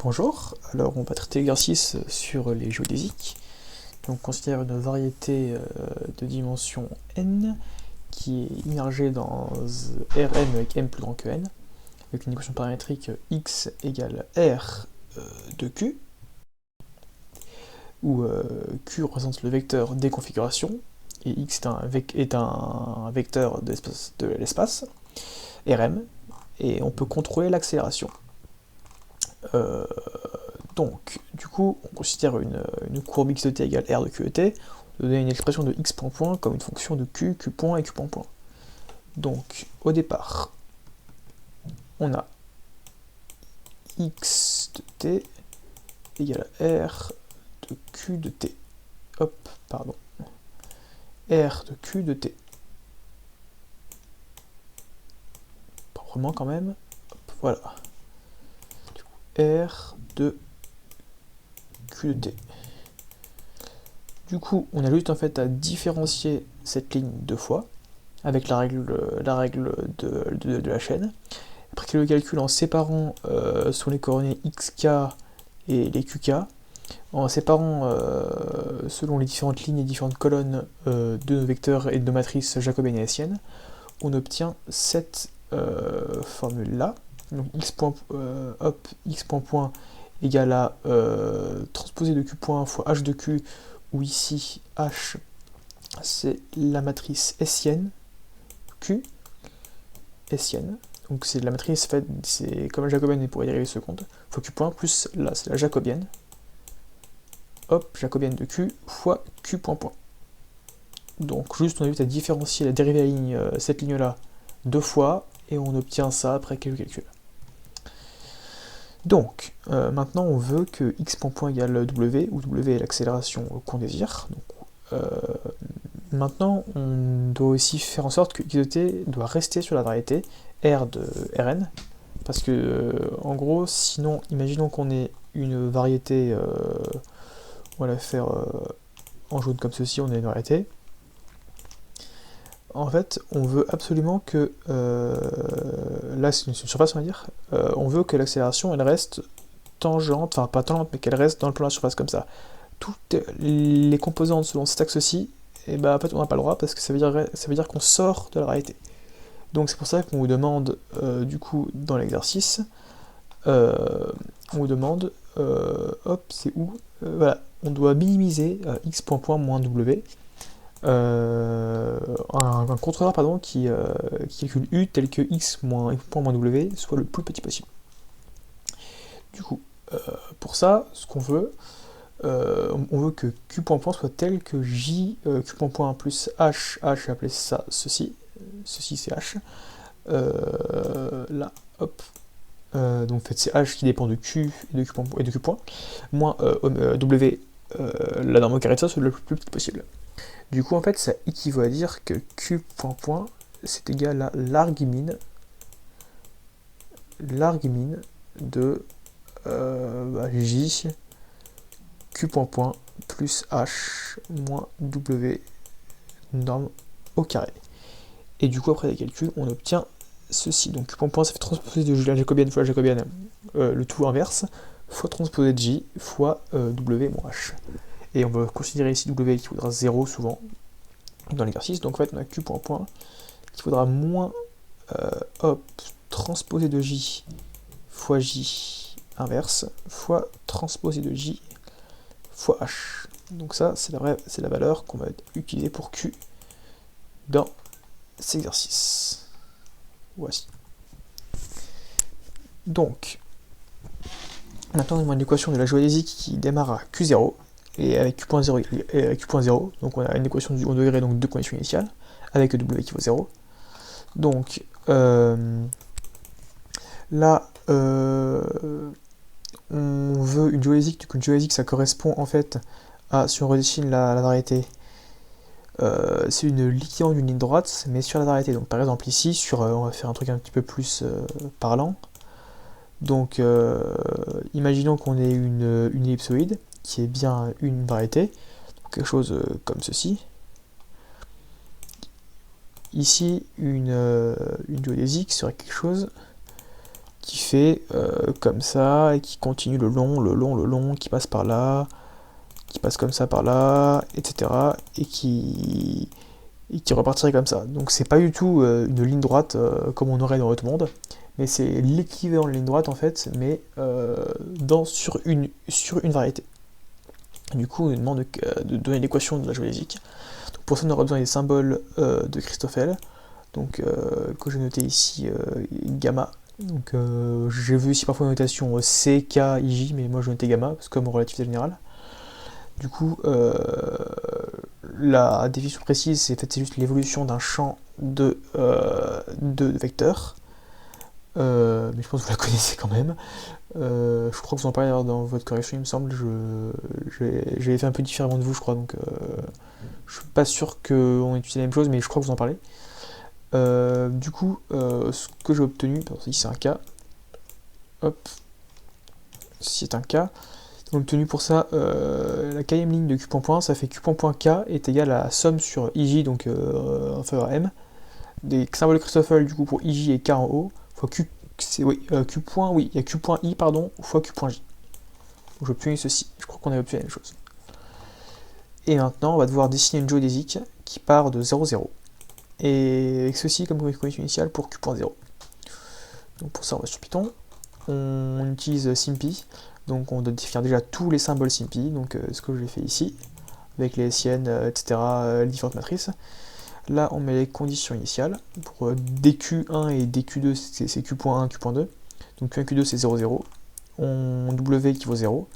Bonjour, alors on va traiter l'exercice sur les géodésiques. Donc on considère une variété de dimension n qui est immergée dans Rn avec m plus grand que n, avec une équation paramétrique x égale r de q, où q représente le vecteur des configurations, et x est un vecteur de l'espace, Rm, et on peut contrôler l'accélération. Donc, du coup, on considère une courbe x de t égale r de q de t, on donne une expression de x point comme une fonction de q, q point et q point point. Donc, au départ, on a x de t égale à r de q de t. Hop, pardon. R de q de t. Proprement quand même. Hop, voilà. Du coup, r de q de t. Du coup, on a juste en fait à différencier cette ligne deux fois, avec la règle de la chaîne. Après le calcul en séparant sur les coordonnées xk et les qk, en séparant selon les différentes lignes et différentes colonnes de nos vecteurs et de nos matrices jacobiennes et hessiennes, on obtient cette formule-là. Donc x point, x point point égale à transposé de q point fois h de q, où ici h c'est la matrice hessienne, q hessienne, donc c'est la matrice faite, c'est comme la jacobienne mais pour y arriver seconde, fois q point plus là c'est la jacobienne, hop, jacobienne de q fois q point point. Donc juste on a juste à différencier la dérivée à la ligne, cette ligne là deux fois, et on obtient ça après quelques calculs. Donc maintenant on veut que x point point égale w, où w est l'accélération qu'on désire. Donc, maintenant on doit aussi faire en sorte que x de t doit rester sur la variété r de Rn, parce que en gros sinon imaginons qu'on ait une variété, on va la faire en jaune comme ceci, on a une variété. En fait, on veut absolument que, là c'est une surface on va dire, on veut que l'accélération elle reste tangente, enfin pas tangente mais qu'elle reste dans le plan de la surface comme ça. Toutes les composantes selon cet axe-ci, et bah en fait on n'a pas le droit parce que ça veut dire qu'on sort de la variété. Donc c'est pour ça qu'on vous demande, du coup dans l'exercice, on vous demande, hop c'est où, voilà, on doit minimiser x point point moins w, un contrôleur pardon, qui calcule u tel que x point moins w soit le plus petit possible. Du coup, pour ça, ce qu'on veut, on veut que q point point soit tel que j q point point plus h, h je vais appeler ça ceci c'est h, là, hop, donc en fait c'est h qui dépend de q et de q point, moins w, la norme au carré de ça, soit le plus petit possible. Du coup, en fait, ça équivaut à dire que q point point, c'est égal à l'argmin de j q point point plus h moins w norme au carré. Et du coup, après les calculs, on obtient ceci. Donc q point point, ça fait transposer de la jacobienne fois la jacobienne, le tout inverse, fois transposé de j fois w moins h. Et on va considérer ici w qui vaudra 0 souvent dans l'exercice, donc en fait on a q point point qui vaudra moins hop, transposé de j fois j inverse fois transposé de j fois h. Donc ça c'est la valeur qu'on va utiliser pour q dans cet exercice. Voici. Donc maintenant on a une équation de la géodésique qui démarre à q0, et avec q.0, donc on a une équation du second degré, donc deux conditions initiales, avec w qui vaut 0. Donc là, on veut une géodésique, du coup une géodésique ça correspond en fait à, si on redessine la variété, c'est une liquidation d'une ligne droite, mais sur la variété. Donc par exemple ici, on va faire un truc un petit peu plus parlant. Donc imaginons qu'on ait une ellipsoïde, qui est bien une variété, quelque chose comme ceci. Ici, une géodésique serait quelque chose qui fait comme ça, et qui continue le long, qui passe par là, qui passe comme ça par là, etc. Et qui repartirait comme ça. Donc c'est pas du tout une ligne droite comme on aurait dans notre monde, mais c'est l'équivalent de ligne droite en fait, mais sur une variété. Du coup, on nous demande de donner l'équation de la géodésique. Donc pour ça, on aura besoin des symboles de Christoffel, donc que j'ai noté ici gamma. Donc j'ai vu ici parfois une notation C, K, IJ, mais moi je notais gamma, parce que comme relativité générale. Du coup, la définition précise, c'est juste l'évolution d'un champ de vecteurs. Mais je pense que vous la connaissez quand même. Je crois que vous en parlez dans votre correction, il me semble. J'avais fait un peu différemment de vous, je crois, donc je suis pas sûr qu'on utilise la même chose, mais je crois que vous en parlez. Du coup, ce que j'ai obtenu, ici c'est un K. Hop, si c'est un K. J'ai obtenu pour ça la kème ligne de Q.point, ça fait Q.K est égal à la somme sur IJ, donc en faveur M, des symboles de Christoffel du coup pour IJ et K en haut, fois Q, Q point, oui, il y a Q.I, pardon, fois Q.J. Donc j'ai obtenu ceci, je crois qu'on a obtenu la même chose. Et maintenant, on va devoir dessiner une géodésique qui part de 0, 0. Et avec ceci comme condition initiale pour Q.0. Donc pour ça, on va sur Python, on utilise SIMPy. Donc on doit définir déjà tous les symboles SIMPy, donc ce que j'ai fait ici, avec les SIN, etc., les différentes matrices. Là on met les conditions initiales, pour DQ1 et DQ2 c'est Q.1, Q.2, donc Q1, Q2 c'est 0, 0, on W qui vaut 0,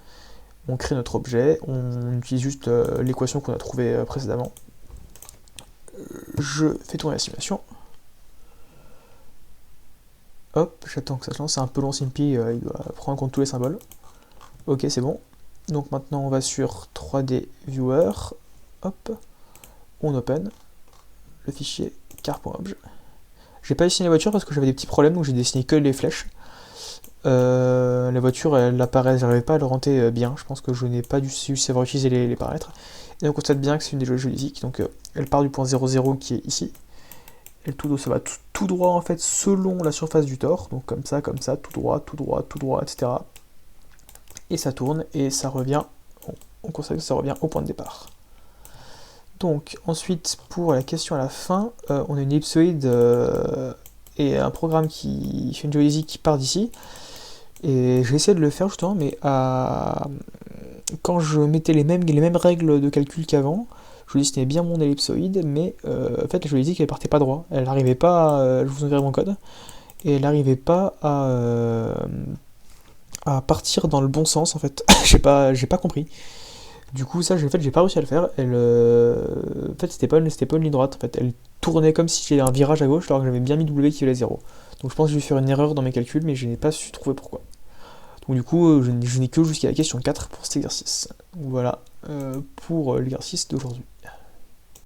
on crée notre objet, on utilise juste l'équation qu'on a trouvée précédemment. Je fais tourner la simulation. Hop, j'attends que ça se lance, c'est un peu long SIMPy, il doit prendre en compte tous les symboles. Ok, c'est bon. Donc maintenant on va sur 3D Viewer, hop, on open le fichier car.obj. J'ai pas dessiné la voiture parce que j'avais des petits problèmes, donc j'ai dessiné que les flèches. La voiture, elle apparaît, j'arrivais pas à le rentrer bien, je pense que je n'ai pas dû savoir utiliser les paramètres. Et donc on constate bien que c'est une des géodésiques, donc elle part du point 0, 0 qui est ici. Et ça va tout droit en fait selon la surface du tore, donc comme ça, tout droit, etc. Et ça tourne et ça revient, on constate que ça revient au point de départ. Donc ensuite pour la question à la fin, on a une ellipsoïde et un programme qui fait une géodésique qui part d'ici. Et j'ai essayé de le faire justement, mais quand je mettais les mêmes règles de calcul qu'avant, je dessinais bien mon ellipsoïde, mais en fait la géodésique elle partait pas droit, elle n'arrivait pas, je vous enverrai mon code, et elle n'arrivait pas à partir dans le bon sens en fait. j'ai pas compris. Du coup ça j'ai pas réussi à le faire. En fait c'était pas une ligne droite. En fait elle tournait comme si j'avais un virage à gauche alors que j'avais bien mis W qui valait 0. Donc je pense que je vais faire une erreur dans mes calculs, mais je n'ai pas su trouver pourquoi. Donc du coup je n'ai que jusqu'à la question 4 pour cet exercice. Donc voilà pour l'exercice d'aujourd'hui.